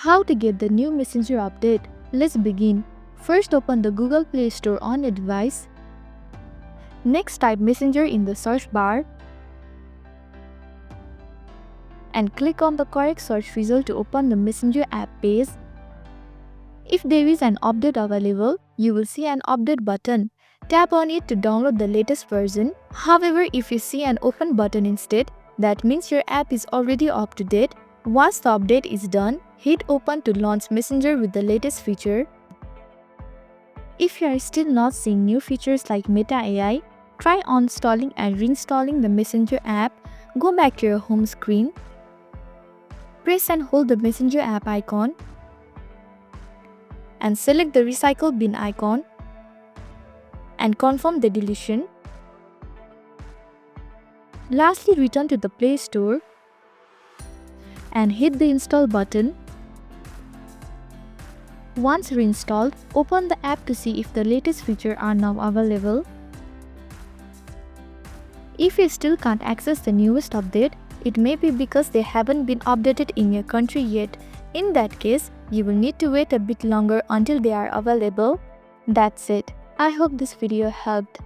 How to get the new Messenger update? Let's begin. First, open the Google Play Store on your device. Next, type Messenger in the search bar and click on the correct search result to open the Messenger app page. If there is an update available, you will see an update button. Tap on it to download the latest version. However, if you see an open button instead, that means your app is already up to date. Once the update is done, hit open to launch Messenger with the latest feature. If you are still not seeing new features like Meta AI, try uninstalling and reinstalling the Messenger app. Go back to your home screen. Press and hold the Messenger app icon and select the recycle bin icon and confirm the deletion. Lastly, return to the Play Store and hit the install button. Once reinstalled, open the app to see if the latest features are now available. If you still can't access the newest update, it may be because they haven't been updated in your country yet. In that case, you will need to wait a bit longer until they are available. That's it. I hope this video helped.